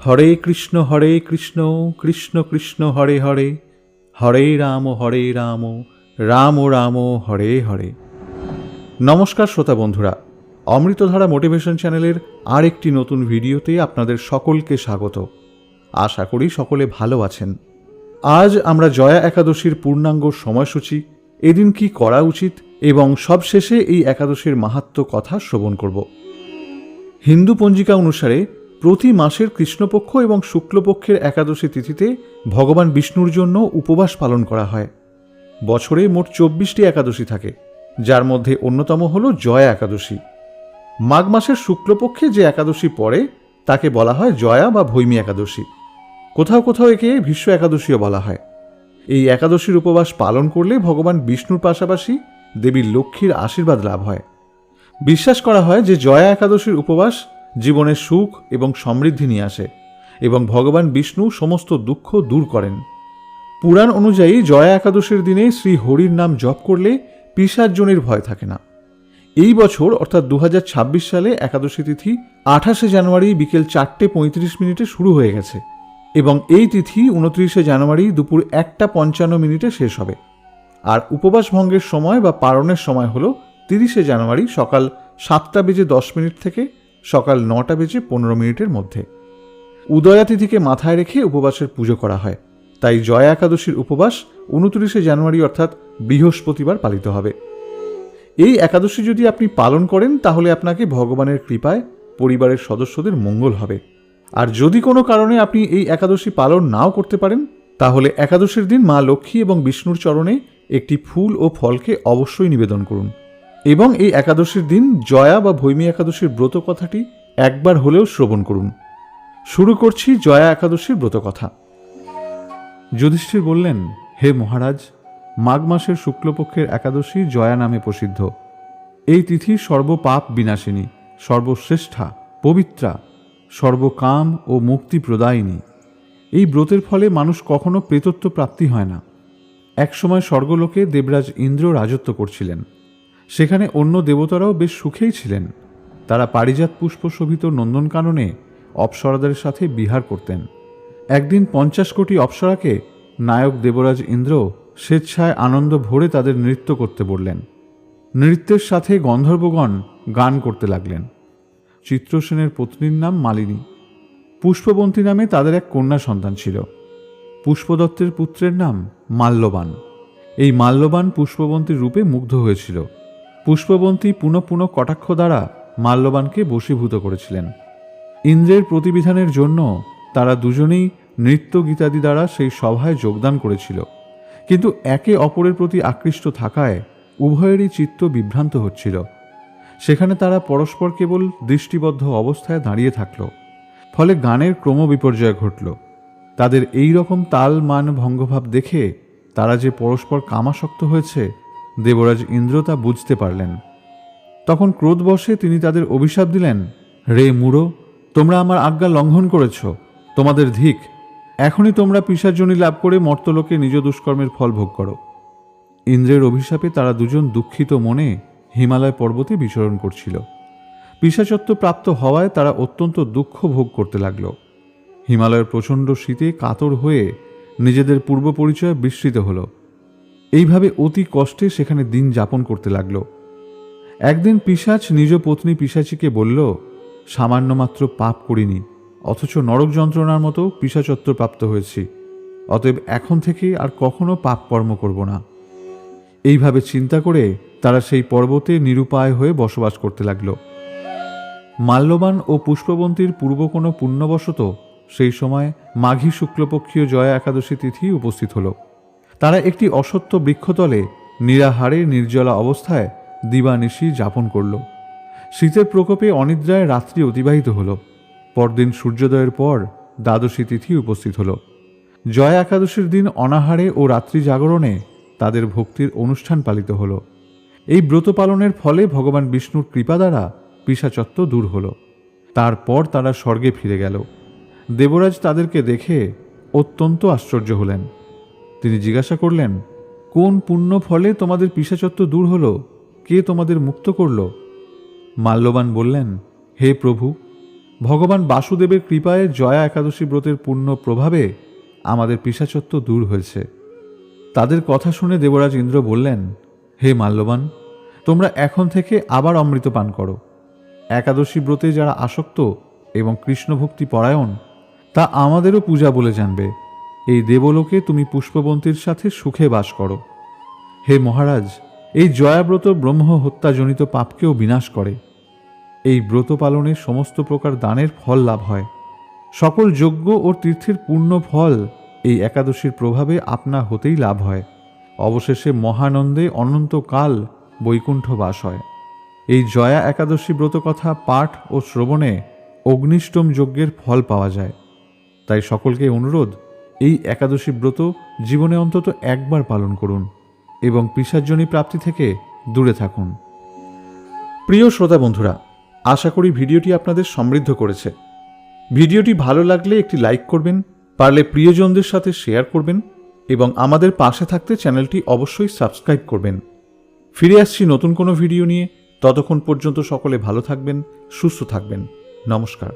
হরে কৃষ্ণ কৃষ্ণ কৃষ্ণ হরে হরে, হরে রাম রাম রাম হরে হরে। নমস্কার শ্রোতা বন্ধুরা, অমৃতধারা মোটিভেশন চ্যানেলের আর একটি নতুন ভিডিওতে আপনাদের সকলকে স্বাগত। আশা করি সকলে ভালো আছেন। আজ আমরা জয়া একাদশীর পূর্ণাঙ্গ সময়সূচি, এদিন কি করা উচিত এবং সবশেষে এই একাদশীর মাহাত্ম্য কথা শ্রবণ করব। হিন্দু পঞ্জিকা অনুসারে প্রতি মাসের কৃষ্ণপক্ষ এবং শুক্লপক্ষের একাদশী তিথিতে ভগবান বিষ্ণুর জন্য উপবাস পালন করা হয়। বছরে মোট 24টি একাদশী থাকে, যার মধ্যে অন্যতম হল জয়া একাদশী। মাঘ মাসের শুক্লপক্ষে যে একাদশী পড়ে তাকে বলা হয় জয়া বা ভৈমী একাদশী। কোথাও কোথাও একে ভীষ্ম একাদশীও বলা হয়। এই একাদশীর উপবাস পালন করলে ভগবান বিষ্ণুর পাশাপাশি দেবী লক্ষ্মীর আশীর্বাদ লাভ হয়। বিশ্বাস করা হয় যে জয়া একাদশীর উপবাস জীবনে সুখ এবং সমৃদ্ধি নিয়ে আসে এবং ভগবান বিষ্ণু সমস্ত দুঃখ দূর করেন। পুরাণ অনুযায়ী জয়া একাদশীর দিনে শ্রী হরির নাম জপ করলে পিশাচজনির ভয় থাকে না। এই বছর অর্থাৎ 2026 সালে একাদশী তিথি 28শে জানুয়ারি বিকেল 4:35 শুরু হয়ে গেছে এবং এই তিথি 29শে জানুয়ারি দুপুর 1:55 শেষ হবে। আর উপবাস ভঙ্গের সময় বা পারণের সময় হল 30শে জানুয়ারি সকাল 7:10 থেকে সকাল 9:15 মধ্যে। উদয়া তিথিকে মাথায় রেখে উপবাসের পুজো করা হয়, তাই জয়া একাদশীর উপবাস 29শে জানুয়ারি অর্থাৎ বৃহস্পতিবার পালিত হবে। এই একাদশী যদি আপনি পালন করেন তাহলে আপনাকে ভগবানের কৃপায় পরিবারের সদস্যদের মঙ্গল হবে। আর যদি কোনো কারণে আপনি এই একাদশী পালন নাও করতে পারেন তাহলে একাদশীর দিন মা লক্ষ্মী এবং বিষ্ণুর চরণে একটি ফুল ও ফলকে অবশ্যই নিবেদন করুন এবং এই একাদশীর দিন জয়া বা ভৈমী একাদশীর ব্রত কথাটি একবার হলেও শ্রবণ করুন। শুরু করছি জয়া একাদশীর ব্রত কথা। যুধিষ্ঠির বললেন, হে মহারাজ, মাঘ মাসের শুক্লপক্ষের একাদশী জয়া নামে প্রসিদ্ধ। এই তিথি সর্বপাপ বিনাশিনী, সর্বশ্রেষ্ঠা, পবিত্রা, সর্বকাম ও মুক্তি প্রদায়িনী। এই ব্রতের ফলে মানুষ কখনো প্রেতত্ব প্রাপ্তি হয় না। একসময় স্বর্গলোকে দেবরাজ ইন্দ্র রাজত্ব করছিলেন। সেখানে অন্য দেবতারাও বেশ সুখেই ছিলেন। তারা পারিজাত পুষ্প শোভিত নন্দনকাননে অপ্সরাদের সাথে বিহার করতেন। একদিন 50 কোটি অপ্সরাকে নায়ক দেবরাজ ইন্দ্র স্বেচ্ছায় আনন্দ ভরে তাদের নৃত্য করতে বললেন। নৃত্যের সাথে গন্ধর্বগণ গান করতে লাগলেন। চিত্রসেনের পত্নীর নাম মালিনী। পুষ্পবন্তী নামে তাদের এক কন্যা সন্তান ছিল। পুষ্পদত্তের পুত্রের নাম মাল্যবান। এই মাল্যবান পুষ্পবন্তীর রূপে মুগ্ধ হয়েছিল। পুষ্পবন্তী পুনঃ পুনঃ কটাক্ষ দ্বারা মাল্যবানকে বশীভূত করেছিলেন। ইন্দ্রের প্রতিবিধানের জন্য তারা দুজনেই নৃত্য গীতাদি দ্বারা সেই সভায় যোগদান করেছিল, কিন্তু একে অপরের প্রতি আকৃষ্ট থাকায় উভয়েরই চিত্ত বিভ্রান্ত হচ্ছিল। সেখানে তারা পরস্পর কেবল দৃষ্টিবদ্ধ অবস্থায় দাঁড়িয়ে থাকল। ফলে গানের ক্রমবিপর্যয় ঘটল। তাদের এই রকম তাল মান ভঙ্গভাব দেখে তারা যে পরস্পর কামাসক্ত হয়েছে দেবরাজ ইন্দ্র তা বুঝতে পারলেন। তখন ক্রোধবশে তিনি তাদের অভিশাপ দিলেন, রে মূঢ়, তোমরা আমার আজ্ঞা লঙ্ঘন করেছ, তোমাদের ধিক। এখনই তোমরা পিশাচজনি লাভ করে মর্তলোকে নিজ দুষ্কর্মের ফল ভোগ করো। ইন্দ্রের অভিশাপে তারা দুজন দুঃখিত মনে হিমালয় পর্বতে বিচরণ করছিল। পিশাচত্ব প্রাপ্ত হওয়ায় তারা অত্যন্ত দুঃখ ভোগ করতে লাগল। হিমালয়ের প্রচণ্ড শীতে কাতর হয়ে নিজেদের পূর্ব পরিচয় বিস্মৃত হল। এইভাবে অতি কষ্টে সেখানে দিন যাপন করতে লাগল। একদিন পিশাচ নিজ পত্নী পিশাচীকে বলল, সামান্য মাত্র পাপ করিনি, অথচ নরক যন্ত্রণার মতো পিশাচত্ব প্রাপ্ত হয়েছি। অতএব এখন থেকে আর কখনো পাপ কর্ম করব না। এইভাবে চিন্তা করে তারা সেই পর্বতে নিরুপায় হয়ে বসবাস করতে লাগল। মাল্যবান ও পুষ্পবন্তীর পূর্ব কোনো পুণ্যবশত সেই সময় মাঘী শুক্লপক্ষীয় জয়া একাদশী তিথি উপস্থিত হল। তারা একটি অসত্য বৃক্ষতলে নিরাহারে নির্জলা অবস্থায় দিবানিশি যাপন করল। শীতের প্রকোপে অনিদ্রায় রাত্রি অতিবাহিত হল। পরদিন সূর্যোদয়ের পর দ্বাদশী তিথি উপস্থিত হল। জয়া একাদশীর দিন অনাহারে ও রাত্রি জাগরণে তাদের ভক্তির অনুষ্ঠান পালিত হল। এই ব্রত পালনের ফলে ভগবান বিষ্ণুর কৃপা দ্বারা পিশাচত্ব দূর হল। তারপর তারা স্বর্গে ফিরে গেল। দেবরাজ তাদেরকে দেখে অত্যন্ত আশ্চর্য হলেন। তিনি জিজ্ঞাসা করলেন, কোন পুণ্য ফলে তোমাদের পিশাচত্ব দূর হল? কে তোমাদের মুক্ত করল? মাল্যবান বললেন, হে প্রভু, ভগবান বাসুদেবের কৃপায় জয়া একাদশী ব্রতের পূর্ণ প্রভাবে আমাদের পিশাচত্ব দূর হয়েছে। তাদের কথা শুনে দেবরাজ ইন্দ্র বললেন, হে মাল্যবান, তোমরা এখন থেকে আবার অমৃত পান করো। একাদশী ব্রতে যারা আসক্ত এবং কৃষ্ণভক্তি পরায়ণ, তা আমাদেরও পূজা বলে জানবে। এই দেবলোকে তুমি পুষ্পবন্তীর সাথে সুখে বাস করো। হে মহারাজ, এই জয়াব্রত ব্রহ্ম হত্যাজনিত পাপকেও বিনাশ করে। এই ব্রত পালনে সমস্ত প্রকার দানের ফল লাভ হয়। সকল যজ্ঞ ও তীর্থের পূর্ণ ফল এই একাদশীর প্রভাবে আপনা হতেই লাভ হয়। অবশেষে মহানন্দে অনন্তকাল বৈকুণ্ঠ বাস হয়। এই জয়া একাদশী ব্রত কথা পাঠ ও শ্রবণে অগ্নিষ্টম যজ্ঞের ফল পাওয়া যায়। তাই সকলকে অনুরোধ, এই একাদশী ব্রত জীবনে অন্তত একবার পালন করুন এবং পিশাচজনী প্রাপ্তি থেকে দূরে থাকুন। প্রিয় শ্রোতা বন্ধুরা, আশা করি ভিডিওটি আপনাদের সমৃদ্ধ করেছে। ভিডিওটি ভালো লাগলে একটি লাইক করবেন, পারলে প্রিয়জনদের সাথে শেয়ার করবেন এবং আমাদের পাশে থাকতে চ্যানেলটি অবশ্যই সাবস্ক্রাইব করবেন। ফিরে আসছি নতুন কোনো ভিডিও নিয়ে। ততক্ষণ পর্যন্ত সকলে ভালো থাকবেন, সুস্থ থাকবেন। নমস্কার।